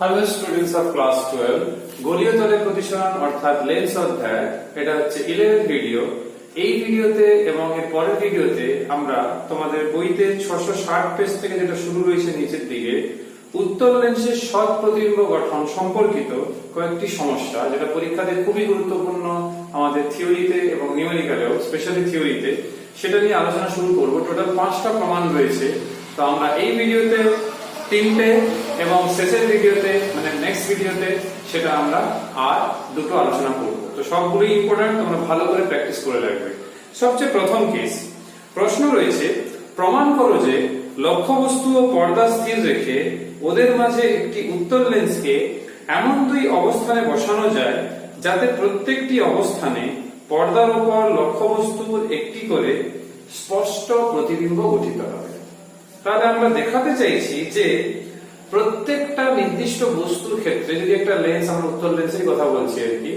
Hello students of class 12 গোলীয় তলের প্রতিসরণ অর্থাৎ লেন্স অধ্যায় এটা হচ্ছে 11th ভিডিও। এই ভিডিওতে এবং এর পরের ভিডিওতে আমরা তোমাদের বইতে 660 পেজ থেকে যেটা শুরু রয়েছে নিচের দিকে উত্তল লেন্সের সৎ প্রতিবিম্ব গঠন সম্পর্কিত কয়েকটি সমস্যা যেটা পরীক্ষাতে খুবই গুরুত্বপূর্ণ আমাদের থিওরিতে এবং নিউমেরিক্যালেও স্পেশালি থিওরিতে সেটা নিয়ে আলোচনা শুরু করব। টোটাল 5টা প্রমাণ রয়েছে। তো আমরা এই ভিডিওতে 3টে এবং শেষের ভিডিওতে মানে নেক্সট ভিডিওতে সেটা আমরা আর দুটো আলোচনা করব। তো সবগুলো ইম্পর্টেন্ট, তোমরা ভালো করে প্র্যাকটিস করে রাখবে। সবচেয়ে প্রথম কেস প্রশ্ন রয়েছে, প্রমাণ করো যে লক্ষ্যবস্তু ও পর্দা স্থির রেখে ওদের মাঝে একটি উত্তল লেন্সকে এমন দুই অবস্থানে বসানো যায় যাতে প্রত্যেকটি অবস্থানে পর্দার উপর লক্ষ্যবস্তুর একটি করে স্পষ্ট প্রতিবিম্ব গঠিত হবে। তাহলে আমরা দেখাতে চাইছি যে প্রত্যেকটা নির্দিষ্ট বস্তুর ক্ষেত্রে যদি একটা লেন্স, আমরা উত্তল লেন্সের কথা বলছি আর কি,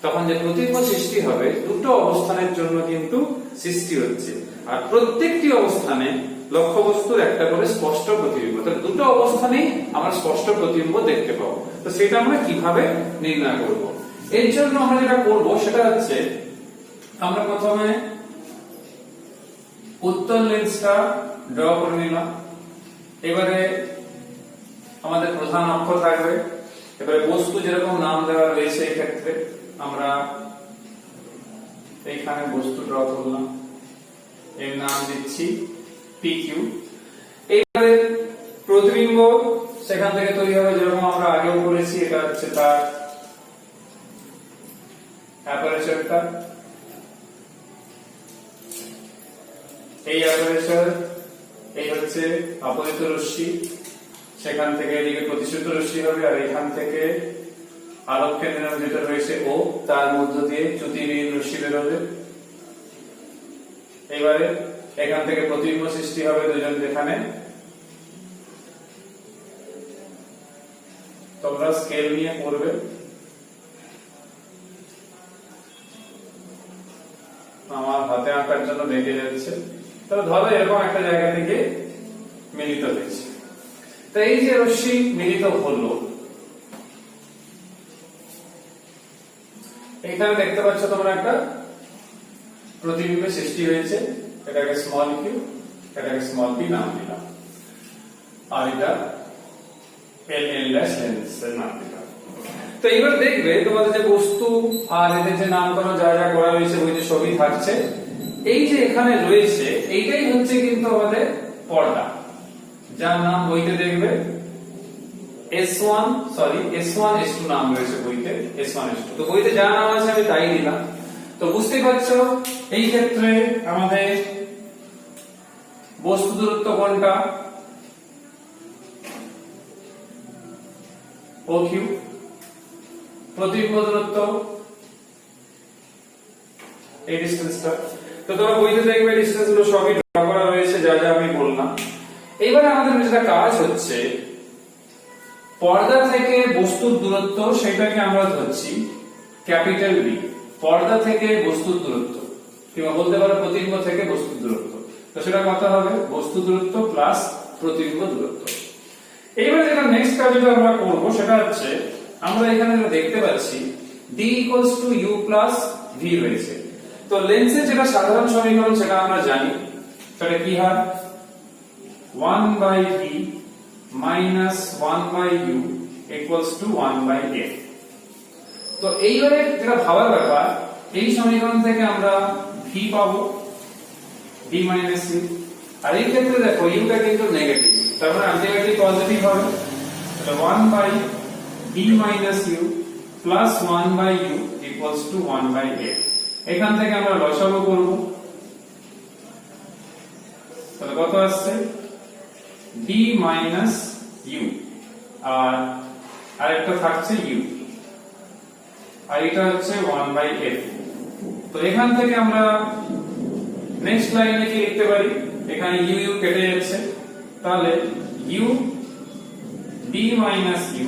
তখন যে প্রতিবিম্ব সৃষ্টি হবে দুটো অবস্থানের জন্য কিন্তু সৃষ্টি হচ্ছে, আর প্রত্যেকটি অবস্থানে লক্ষ্যবস্তুর একটা করে স্পষ্ট প্রতিবিম্ব। তাহলে দুটো অবস্থানেই আমরা স্পষ্ট প্রতিবিম্ব দেখতে পাবো। তো সেটা আমরা কিভাবে নির্ণয় করব? এর জন্য আমরা যেটা করব সেটা হচ্ছে, আমরা প্রথমে উত্তল লেন্সটা ড্র করে নিলাম। এবারে আমাদের প্রধান অক্ষ থাকবে। এবারে বস্তু যেরকম নাম দেওয়া রয়েছে এই ক্ষেত্রে আমরা এইখানে বস্তু ড্র করলাম, এর নাম দিচ্ছি PQ। এইবারে প্রতিবিম্ব সেখান থেকে তৈরি হবে যেরকম আমরা আগেও করেছি। এটা হচ্ছে তার অ্যাপারেচারটা, এই অ্যাপারেচার, এই হচ্ছে আপতিত রশ্মি, সেখান থেকে এদিকে প্রতিসরিত রশ্মি হবে, আর এখান থেকে আলোক কেন্দ্র যেটা রয়েছে ও, তার মধ্য দিয়ে চ্যুতিবিহীন রশ্মি বেরোবে। এবারে এখান থেকে প্রতিবিম্ব সৃষ্টি হবে দুজন, যেখানে তোমরা স্কেল নিয়ে পড়বে। আমার হাতে আঁকার জন্য বেঁকে যাচ্ছে। তবে ধরো এরকম একটা জায়গা থেকে মিলিত হয়েছে। তো এই যে রশ্মি মিলিত হলো, এখানে দেখতে পাচ্ছ তোমরা একটা প্রতিবিম্বের সৃষ্টি হয়েছে। এটাকে স্মল কিউ, এটাকে স্মল পি নাম দিলাম, আর এটা এল লেন্সের নাম দিলাম। তো এবার দেখবে তোমাদের যে বস্তু আর এদের যে নামকরণ যা যা করা রয়েছে বইতে সবই থাকছে। এই যে এখানে রয়েছে এইটাই হচ্ছে কিন্তু আমাদের পর্দা, যার নাম বইতে দেখবে S1 S2 নাম রয়েছে বইতে, S1 S2। তো বইতে যা নাম আছে আমি তাই দিলাম। তো বুঝতে পারছো এই ক্ষেত্রে আমাদের বস্তু দূরত্ব কোনটা? OQ। প্রতিবিম্ব দূরত্ব এই ডিসটেন্সটা। তো তোমরা বইতে দেখবে ডিসটেন্স গুলো সবই ড্র করা রয়েছে যা যা আমি বললাম। এইবারে আমাদের যেটা কাজ হচ্ছে, পর্দা থেকে বস্তুর দূরত্ব সেটাকে আমরা ধরছি ক্যাপিটাল B। পর্দা থেকে বস্তুর দূরত্ব, কিংবা বলতে পারো প্রতিবিম্ব থেকে বস্তুর দূরত্ব। তো সেটা কত হবে? বস্তু দূরত্ব প্লাস প্রতিবিম্ব দূরত্ব। এইবার যেটা নেক্সট কাজ যেটা আমরা করব সেটা হচ্ছে, আমরা এখানে দেখতে পাচ্ছি D = U + V রয়েছে। তো লেন্সের যেটা সাধারণ সমীকরণ সেটা আমরা জানি, সেটা কি হয়? 1/V - 1/U = 1/F। তো এইবারে যেটা ভাবার ব্যাপার, এই সমীকরণ থেকে আমরা V পাবো, V - U। আর এই ক্ষেত্রে দেখো U টা কিন্তু নেগেটিভ, তার মানে আলটিমেটলি পজিটিভ হবে। তাহলে 1/V - U + 1/U = 1/F। এখান থেকে আমরা লসাগু করব। তাহলে কত আসছে? D - U, আর আরেকটা থাকছে U, আর এটা হচ্ছে 1/F। তো এখান থেকে আমরা নেক্সট লাইনে কি লিখতে পারি? এখানে U কেটে যাচ্ছে, তাহলে U D - U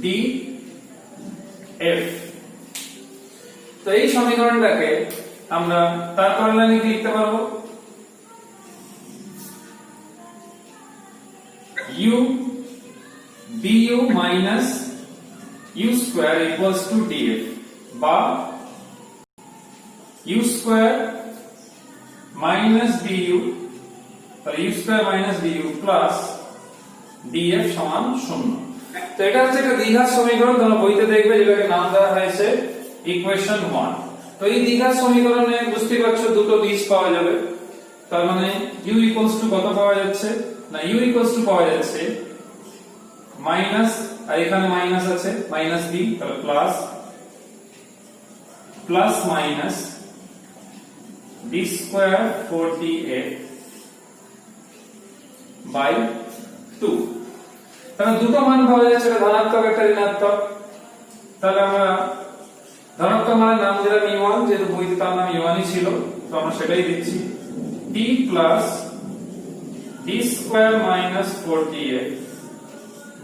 DF। তো এই সমীকরণটাকে আমরা তারপর লাইনে কি লিখতে পারবো? U du minus u square equals to df বা u স্কয়ার মাইনাস du তাহলে u square minus du plus df সমান 0। তো এটা হচ্ছে একটা দ্বিঘাত সমীকরণ, তোমরা বইতে দেখবে যেটাকে নাম দেওয়া হয়েছে ইকুয়েশন 1। তো এই দ্বিঘাত সমীকরণে বুঝতে পারছো দুটো দিক পাওয়া যাবে, তার মানে u ইকুয়ালস টু কত পাওয়া যাচ্ছে না u ইকুয়ালস টু পাওয়া যাচ্ছে মাইনাস, আর এখানে মাইনাস আছে মাইনাস b, তাহলে plus plus minus d square 4df by 2। তাহলে দুটো মান পাওয়া যাচ্ছে, একটা ধনাত্মক একটা ঋণাত্মক। তাহলে আমরা ধনাত্মক মানের নাম দিলাম e1, যেহেতু বইতে তার নাম e1 ই ছিল, তো আমরা সেটাই দিচ্ছি t plus d square minus 4df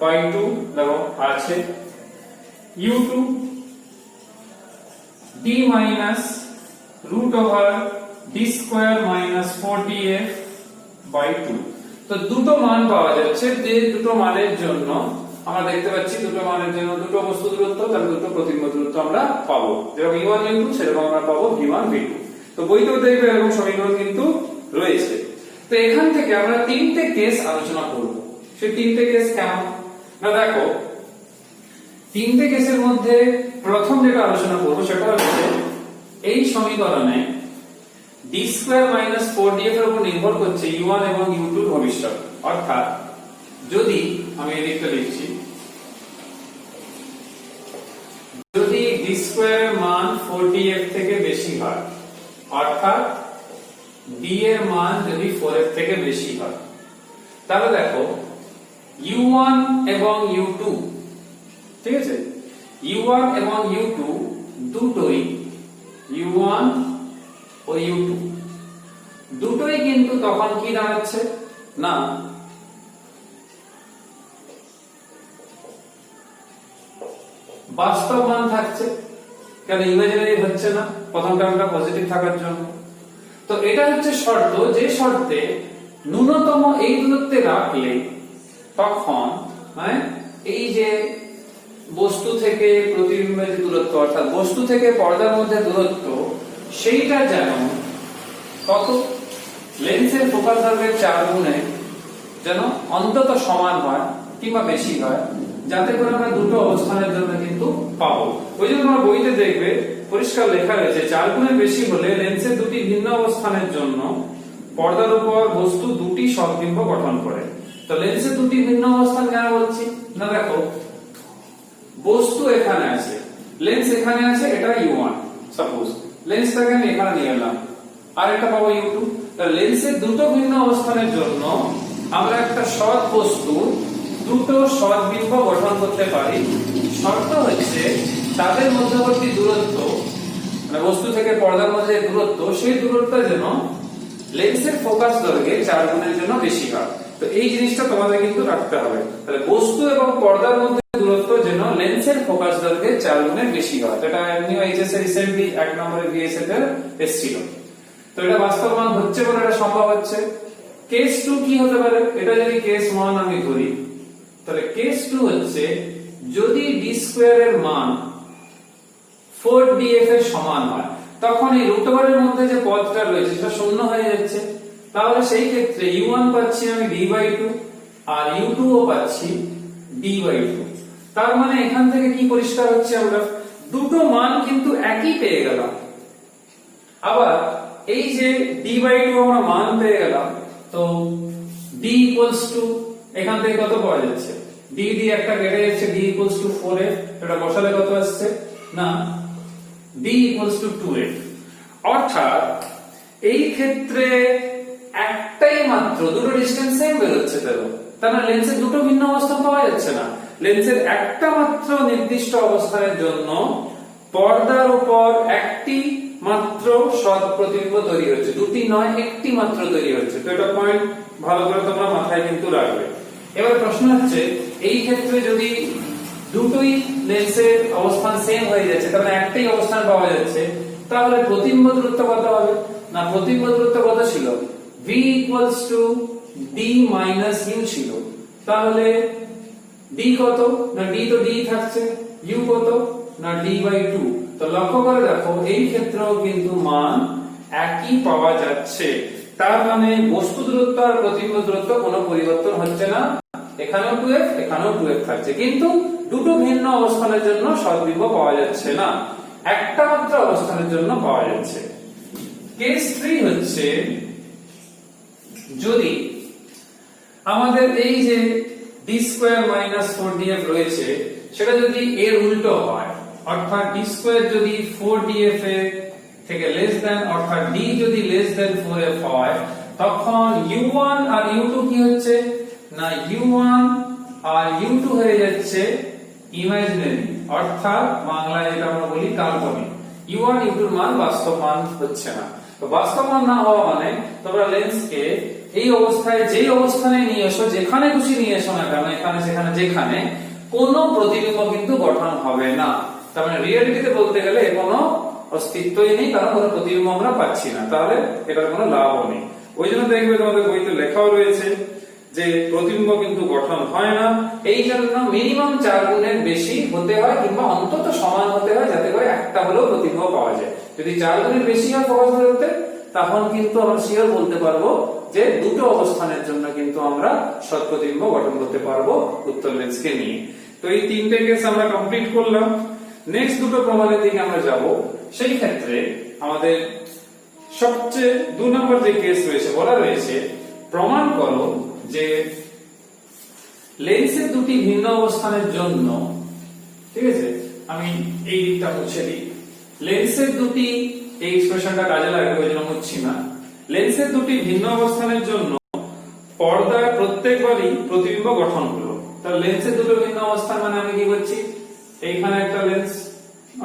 by 2 দেখো আছে u2 d minus root over d square minus 4df by 2। তো দুটো মান পাওয়া যাচ্ছে, যে দুটো মানের জন্য আমরা দেখতে পাচ্ছি দুটো মানের জন্য দুটো বস্তু দূরত্ব, তার দুটো প্রতিবিম্ব দূরত্ব আমরা পাবো, যেরকম u1 u2 সেরকম আমরা পাবো v1 v2। তো বইতেও দেখবে এরকম সমীকরণ কিন্তু রয়েছে। তো এখান থেকে আমরা তিনটে কেস আলোচনা করব। সেই তিনটে কেস কেমন না দেখো, তিনটে কেসের মধ্যে প্রথম যেটা আলোচনা করব সেটা হচ্ছে এই সমীকরণে d স্কয়ার মাইনাস 4df এর উপর নির্ভর করছে u1 এবং u2 এর ভবিষ্যৎ। অর্থাৎ যদি আমি এদিকটা লিখছি, যদি d স্কয়ার এর মান 4df থেকে বেশি হয়, অর্থাৎ d এর মান যদি 4f থেকে বেশি হয়, তাহলে দেখো u1 এবং u2, ঠিক আছে, u1 এবং u2 দুটোই u1 ও u2 দুটোই কিন্তু তখন কি দাঁড়াচ্ছে না বাস্তব মান থাকছে, কেন ইমাজিনারি হচ্ছে না, প্রথম টার্মটা পজিটিভ থাকার জন্য। তো এটা হচ্ছে শর্ত, যে শর্তে ন্যূনতম এই দূরত্বে রাখলে তখন মানে এই যে বস্তু থেকে প্রতিবিম্বের যে দূরত্ব, অর্থাৎ বস্তু থেকে পর্দার মধ্যে দূরত্ব, সেইটা যেন কত লেন্সের ফোকাস দৈর্ঘ্যের 4 গুণে যেন অন্তত সমান হয় কিংবা বেশি হয়, যাতে করে আমরা দুটো অবস্থানের জন্য কিন্তু পাবো। ওই জন্য আমরা বইতে দেখবে পরিষ্কার লেখা রয়েছে 4 গুণের বেশি হলে লেন্সের দুটি ভিন্ন অবস্থানের জন্য পর্দার উপর বস্তু দুটি সদ্বিম্ব গঠন করে। তো লেন্সের দুটি ভিন্ন অবস্থান কেন বলছি না দেখো, বস্তু এখানে আছে, লেন্স এখানে আছে, এটা u1, সাপোজ লেন্সটাকে আমি এখানে নিয়ে এলাম, আর এটা পাবো u2। তাহলে লেন্সের দুটো ভিন্ন অবস্থানের জন্য আমরা একটা সৎ বস্তু দুটো সদ্বিম্ব গঠন করতে পারি। শর্ত হচ্ছে তাদের মধ্যবর্তী দূরত্ব, মানে বস্তু থেকে পর্দার মধ্যে দূরত্ব, সেই দূরত্বটা যেন লেন্সের ফোকাস দৈর্ঘ্যের 4 গুণের জন্য বেশি হয়। তো এই জিনিসটা তোমাদের কিন্তু রাখতে হবে। তাহলে বস্তু এবং পর্দার মধ্যে দূরত্ব যেন লেন্সের ফোকাস দৈর্ঘ্যের 4 গুণের বেশি হয়। এটা এমনিও এইচএস এর রিসেন্টলি 1 নম্বরে ভিএসএ এর এসেছিল। তো এটা বাস্তব মান হচ্ছে বলে এটা সম্ভব হচ্ছে। কেস 2 কি হতে পারে, এটা যদি কেস 1 আমি ধরি, তাহলে কেস 2 হচ্ছে যদি d স্কয়ার এর মান 4df এর সমান হয়, তখন এই রুট ওভারের মধ্যে যে পদটা রয়েছে সেটা শূন্য হয়ে যাচ্ছে। তাহলে সেই ক্ষেত্রে u1 পাচ্ছি আমি d/2 আর u2 ও পাচ্ছি d/2। তার মানে এখান থেকে কি পরিষ্কার হচ্ছে, আমরা দুটো মান কিন্তু একই পেয়ে গেলাম। আবার এই যে d/2 আমরা মান পেয়ে গেলাম, তো d এখান থেকে কত পাওয়া যাচ্ছে, d দিয়ে একটা কেটে যাচ্ছে, d 4f, এটা বসালে কত আসছে না d 2f। অর্থাৎ এই ক্ষেত্রে একটাই মাত্র, দুটো ডিসটেন্স সেম বেরোচ্ছে, তার মানে লেন্সের দুটো ভিন্ন অবস্থান পাওয়া যাচ্ছে না। লেন্সের একটা মাত্র নির্দিষ্ট অবস্থানের জন্য পর্দার উপর একটি মাত্র সৎ প্রতিবিম্ব তৈরি হচ্ছে, দুটি নয়, একটি মাত্র তৈরি হচ্ছে। তো এটা পয়েন্ট ভালো করে তোমরা মাথায় কিন্তু রাখবে। এবার প্রশ্ন হচ্ছে এই ক্ষেত্রে যদি দুটোই লেন্সের অবস্থান সেম হয়ে যাচ্ছে, তাহলে একটাই অবস্থান পাওয়া যাচ্ছে, তাহলে প্রতিবিম্ব দূরত্ব কত হবে না, প্রতিবিম্ব দূরত্ব কত ছিল, v d - u ছিল। তাহলে ডি কত, না ডি তো ডি থাকছে, ইউ কত, না ডি বাই টু। তো লক্ষ্য করে দেখো এই ক্ষেত্রেও কিন্তু মান একই পাওয়া যাচ্ছে, তার মানে বস্তু দূরত্ব আর প্রতিবিম্ব দূরত্ব কোনো পরিবর্তন হচ্ছে না, এখানেও 2f এখানেও 2f থাকছে, কিন্তু দুটো ভিন্ন অবস্থানের জন্য সদ্বিম্ব পাওয়া যাচ্ছে না, একটা মাত্র অবস্থানের জন্য পাওয়া যাচ্ছে। কেস 3 হচ্ছে যদি আমাদের এই যে d স্কয়ার মাইনাস 4df রয়েছে সেটা যদি এর উল্টো হয়, অর্থাৎ d স্কয়ার যদি 4df এর থেকে লেস দেন, অর্থাৎ d যদি লেস দেন 4f হয়, তখন u1 আর u2 কি হচ্ছে, না u1 আর u2 হয়ে যাচ্ছে ইমাজিনারি, অর্থাৎ বাংলায় যেটা আমরা বলি কাল্পনিক। u1 u2 এর মান বাস্তব মান হচ্ছে না। তো বাস্তব মান না হওয়া মানে তোমরা লেন্সকে এই অবস্থায় যেই অবস্থানে নিয়ে এসো, যেখানে খুশি নিয়ে এসো না কেন, এখানে সেখানে যেখানে, কোনো প্রতিবিম্ব কিন্তু গঠন হবে না। তার মানে রিয়েলিটিতে বলতে গেলে এর কোনো অস্তিত্বই নেই, কারণ কোনো প্রতিবিম্ব আমরা পাচ্ছি না, তাহলে এটার কোনো লাভও নেই। ওই জন্য দেখবে তোমাদের বইতে লেখাও রয়েছে যে প্রতিবিম্ব কিন্তু গঠন হয় না, এই জন্য মিনিমাম 4 গুণের বেশি হতে হয় কিংবা অন্তত সমান হতে হয়, যাতে করে একটা হলেও প্রতিবিম্ব পাওয়া যায়। যদি 4 গুণের বেশি হয় ফোকাস দূরত্বে, তখন কিন্তু আমরা শিওর বলতে পারবো যে দুটো অবস্থানের জন্য কিন্তু আমরা সৎ প্রতিবিম্ব গঠন করতে পারবো উত্তল লেন্সকে নিয়ে। তো এই তিনটে কেস আমরা কমপ্লিট করলাম। নেক্সট দুটো প্রমাণের দিকে আমরা যাব। সেই ক্ষেত্রে আমাদের সবচেয়ে 2 নম্বর যে কেস রয়েছে, বলা রয়েছে প্রমাণ করো যে লেন্সের দুটি ভিন্ন অবস্থানের জন্য, ঠিক আছে, আমি এই দিকটা মুছে দিই, লেন্সের দুটি, এই এক্সপ্রেশনটা কাজে লাগবে ওই জন্য মুছছি না, লেন্সের দুটি ভিন্ন অবস্থানের জন্য পর্দায় প্রত্যেকবারই প্রতিবিম্ব গঠন হলো। তাহলে লেন্সের দুটো ভিন্ন অবস্থান মানে আমি কি বলছি, এইখানে একটা লেন্স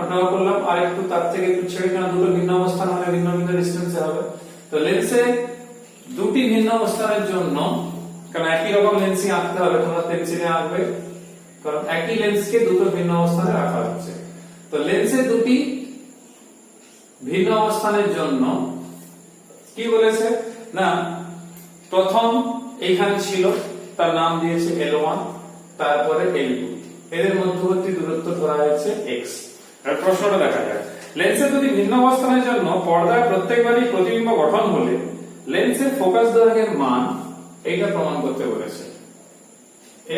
ড্র করলাম, আর একটু তার থেকে একটু ছেড়ে, কেন দুটো ভিন্ন অবস্থান মানে ভিন্ন ভিন্ন ডিসটেন্সে হবে। তো লেন্সে দুটি ভিন্ন অবস্থানের জন্য, কারণ একই রকম লেন্সই আঁকতে হবে, তোমরা পেন্সিলে আঁকবে, কারণ একই লেন্সকে দুটো ভিন্ন অবস্থানে রাখা হচ্ছে। তো লেন্সের দুটি ভিন্ন অবস্থানের জন্য কি বলেছে, না প্রথম এইখানে ছিল, তার নাম দিয়েছে L1, তারপরে L2, এদের মধ্যবর্তী দূরত্ব ধরা হয়েছে x। আর প্রশ্নটা দেখা যায়, লেন্সের দুটি ভিন্ন অবস্থানের জন্য পর্দায় প্রত্যেকবারই প্রতিবিম্ব গঠন হলে লেন্সের ফোকাস দৈর্ঘ্যের মান, এইটা প্রমাণ করতে বলেছে,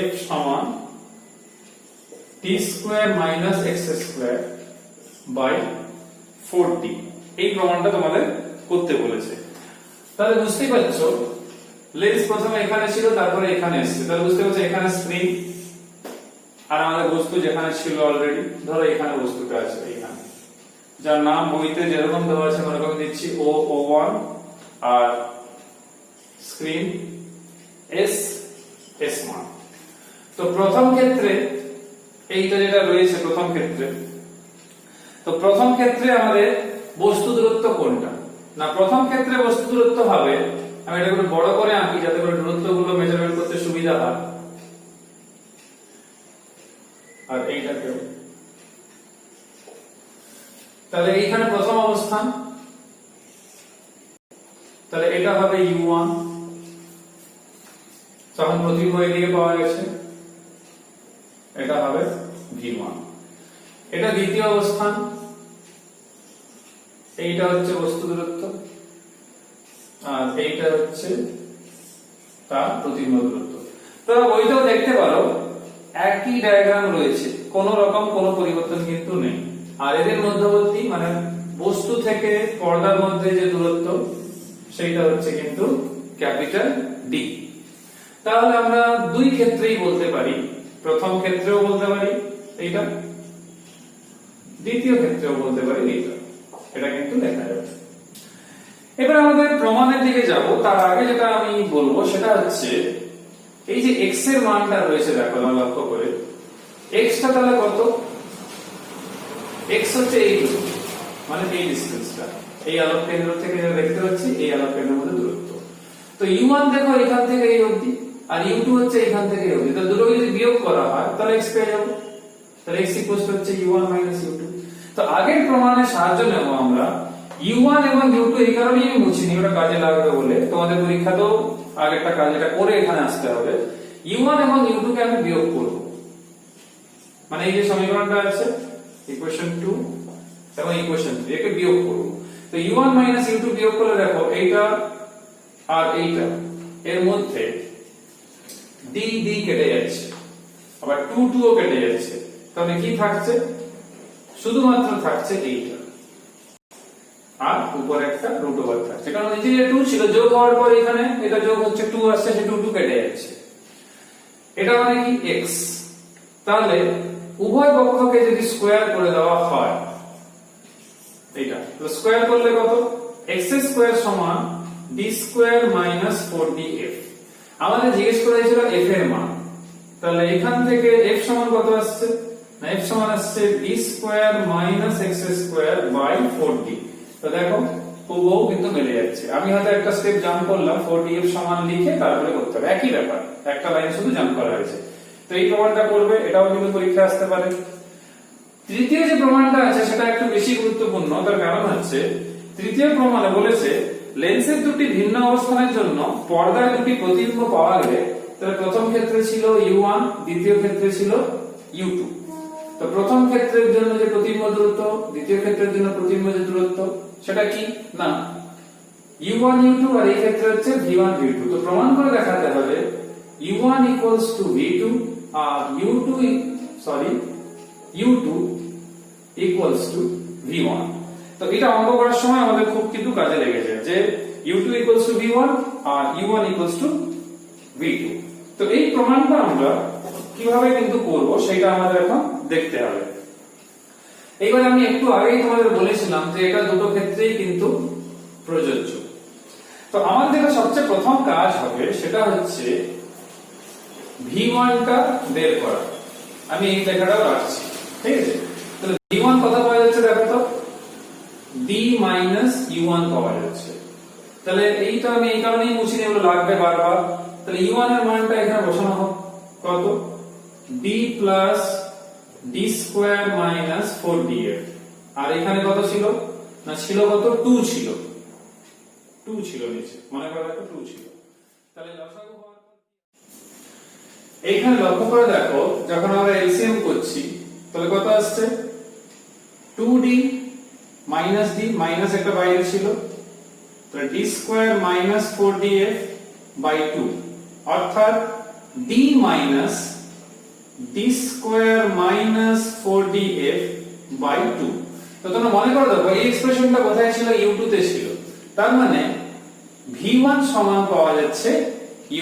f সমান t square minus x square by 4t, এই প্রমাণটা তোমাদের করতে বলেছে। তাহলে বুঝতেই পারছো লেন্স প্রথমে এখানে ছিল, তারপরে এখানে এসেছে, তাহলে বুঝতে পারছো এখানে স্ক্রিন আর আমাদের বস্তু যেখানে ছিল অলরেডি, ধরো এখানে বস্তুটা আছে, এখানে যার নাম বইতে যেরকম দেওয়া আছে ওরকম দিচ্ছি O1, আর স্ক্রিন S1। তো প্রথম ক্ষেত্রে এইটা যেটা রয়েছে প্রথম ক্ষেত্রে, তো প্রথম ক্ষেত্রে আমাদের বস্তু দূরত্ব কোনটা, না প্রথম ক্ষেত্রে বস্তু দূরত্ব হবে, আমি এটা একটু বড় করে আঁকি যাতে করে দূরত্বগুলো মেজারমেন্ট করতে সুবিধা হয়, আর এইটাকেও, তাহলে এইখানে প্রথম অবস্থান, তাহলে এটা হবে U1, তখন প্রতিবিম্ব এদিকে পাওয়া গেছে, এটা হবে V1। এটা দ্বিতীয় অবস্থান, এইটা হচ্ছে বস্তু দূরত্ব, আর এইটা হচ্ছে তার প্রতিবিম্ব দূরত্ব। তোমরা বইতেও দেখতে পারো একই ডায়াগ্রাম রয়েছে, কোন রকম কোনো পরিবর্তন কিন্তু নেই। আর এদের মধ্যবর্তী মানে বস্তু থেকে পর্দার মধ্যে যে দূরত্ব, সেইটা হচ্ছে কিন্তু ক্যাপিটাল ডি। তাহলে আমরা দুই ক্ষেত্রেই বলতে পারি, প্রথম ক্ষেত্রেও বলতে পারি এইটা, দ্বিতীয় ক্ষেত্রেও বলতে পারি এইটা, এটা কিন্তু লেখা যাবে। এবার আমাদের প্রমাণের দিকে যাব, তার আগে যেটা আমি বলবো সেটা হচ্ছে এই যে x এর মানটা রয়েছে, দেখো তোমরা লক্ষ্য করে, x টা তাহলে কত, x হচ্ছে এই মানে এই ডিসটেন্সটা, এই আলোক কেন্দ্র থেকে যেটা দেখতে পাচ্ছি এই আলোক কেন্দ্রের মধ্যে দূরত্ব। তো u1 দেখো এখান থেকে এই অবধি, আর u2 হচ্ছে এখান থেকে এই অবধি, তো দুটোকে যদি বিয়োগ করা হয় তাহলে x পেয়ে যাবো, তাহলে x হচ্ছে u1 u2। তো আগের প্রমাণের সাহায্য নেব আমরা, u1 এবং u2 এই কারণেই আমি মুছিনি, ওটা কাজে লাগবে বলে, তোমাদের পরীক্ষাতেও আগেরটা কাজ এটা করে এখানে আসতে হবে। u1 এবং u2 কে আমি বিয়োগ করব, মানে এই যে সমীকরণটা আছে ইকুয়েশন 2 এবং ইকুয়েশন 3 একে বিয়োগ করব। তো u1 u2 বিয়োগ করলে দেখো এইটা আর এইটা এর মধ্যে d d কেটে যাচ্ছে, আবার 2 2 ও কেটে যাচ্ছে, তাহলে কি থাকছে? শুধুমাত্র থাকছে এইটা আর উপরে একটা রুট ওভার থাকছে, কারণ নিচে যে 2 ছিল যোগ হওয়ার পর এখানে এটা যোগ হচ্ছে 2 আসছে, সে 2 2 কেটে যাচ্ছে। এটা মানে কি x। তাহলে উভয় পক্ষকে যদি স্কয়ার করে দেওয়া হয় এইটা, তো স্কয়ার করলে কত? x স্কয়ার সমান d স্কয়ার মাইনাস 4df। আমাদের জিজ্ঞেস করা হয়েছিল f এর মান, তাহলে এখান থেকে f সমান কত আসছে? না, f সমান আসছে d square minus x square by 4d। তো দেখো হুবহু কিন্তু মিলে যাচ্ছে। আমি হয়তো একটা স্টেপ জাম্প করলাম, 4df সমান লিখে তারপরে করতে হবে, একই ব্যাপার, একটা লাইন শুধু জাম্প করা হয়েছে। তো এই প্রমাণটা করবে, এটাও কিন্তু পরীক্ষা আসতে পারে। তৃতীয় যে প্রমাণটা আছে সেটা একটু বেশি গুরুত্বপূর্ণ, তার কারণ হচ্ছে তৃতীয় প্রমাণে বলেছে লেন্সের দুটি ভিন্ন অবস্থানের জন্য পর্দায় দুটি প্রতিবিম্ব পাওয়া গেলে তাহলে প্রথম ক্ষেত্রে ছিল u1, দ্বিতীয় ক্ষেত্রে ছিল u2। তো প্রথম ক্ষেত্রের জন্য যে প্রতিবিম্ব দূরত্ব, দ্বিতীয় ক্ষেত্রের জন্য প্রতিবিম্ব যে দূরত্ব, সেটা কি? না u1 u2, আর এই ক্ষেত্রে হচ্ছে v1 v2। তো প্রমাণ করে দেখাতে হবে u1 v2 আর u2 v1। তো এটা অঙ্ক করার সময় আমাদের খুব কিন্তু কাজে লেগেছে যে u2 v1 আর u1 v2। তো এই প্রমাণটা আমরা কিভাবে কিন্তু করব সেটা আমাদের এখন দেখতে হবে। এইবার আমি একটু আগেই তোমাদের বলেছিলাম যে এটা দুটো ক্ষেত্রেই কিন্তু প্রযোজ্য। তো আমাদের যেটা সবচেয়ে প্রথম কাজ হবে সেটা হচ্ছে v1 টা বের করা। আমি এই লেখাটাও রাখছি, ঠিক আছে? তাহলে v1 কত পাওয়া যাচ্ছে দেখো তো, d u1 পাওয়া যাচ্ছে। তাহলে এইটা আমি এই কারণেই মুছে নেব, লাগবে বারবার। তাহলে u1 এর মানটা এখানে বসানো হোক, কত? d plus d square minus 4df। আর এখানে কত ছিল? না ছিল কত? 2 ছিল, 2 ছিল নিচে, মনে করো 2 ছিল। তাহলে লসাগু হওয়ার পর এইখানে লক্ষ্য করে দেখো, যখন আমরা এলসিএম করছি তাহলে কত আসছে? 2d মাইনাস d, মাইনাস একটা বাইরে ছিল, তাহলে d square minus 4df by 2, অর্থাৎ d minus d square minus 4df by 2। তো তোমরা মনে করে দেখো এই এক্সপ্রেশনটা কোথায় ছিল? u2 তে ছিল। তার মানে v1 সমান পাওয়া যাচ্ছে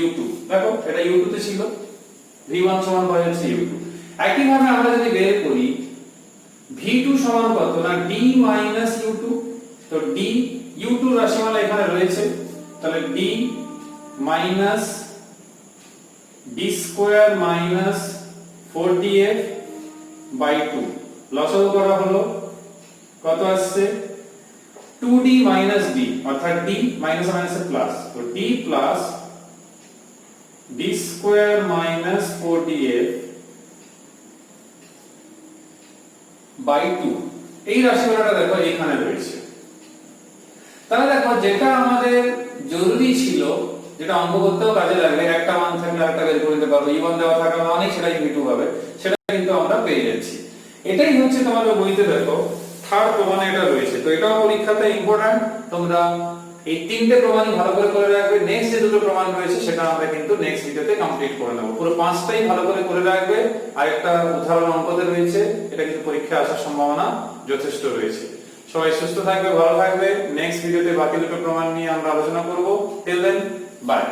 u2। দেখো এটা u2 তে ছিল, v1 সমান পাওয়া যাচ্ছে u2। একই ভাবে আমরা যদি বের করি v2 সমান কত? না d মাইনাস u2। তো d u2 রাশিমালা এখানে রয়েছে, তাহলে d minus d square minus 4df by 2 লসাগু করা হলো, কত আসছে? 2d মাইনাস d, অর্থাৎ d মাইনাস মাইনাস প্লাস, তো d plus d square minus 4df by 2। এই রাশিমালাটা দেখো এখানে রয়েছে। তাহলে দেখো যেটা আমাদের জরুরি ছিল, যেটা অঙ্ক করতেও কাজে লাগবে, একটা মান থাকলে আরেকটা বের করে নিতে পারবো, e1 দেওয়া থাকলে অনেক সেটাই v2 হবে, সেটা কিন্তু আমরা পেয়ে যাচ্ছি। এটাই হচ্ছে তোমাদের বইতে দেখো থার্ড প্রমাণে এটা রয়েছে। তো এটাও পরীক্ষাতে ইম্পর্টেন্ট, তোমরা এই তিনটে প্রমাণই ভালো করে রাখবে। নেক্সট যে দুটো প্রমাণ রয়েছে সেটা আমরা কিন্তু নেক্সট ভিডিওতে কমপ্লিট করে নেব। পুরো পাঁচটাই ভালো করে রাখবে। আর একটা উদাহরণ অঙ্কতে রয়েছে, এটা কিন্তু পরীক্ষায় আসার সম্ভাবনা যথেষ্ট রয়েছে। সবাই সুস্থ থাকবে, ভালো থাকবে। নেক্সট ভিডিওতে বাকি দুটো প্রমাণ নিয়ে আমরা আলোচনা করব। Till then, by.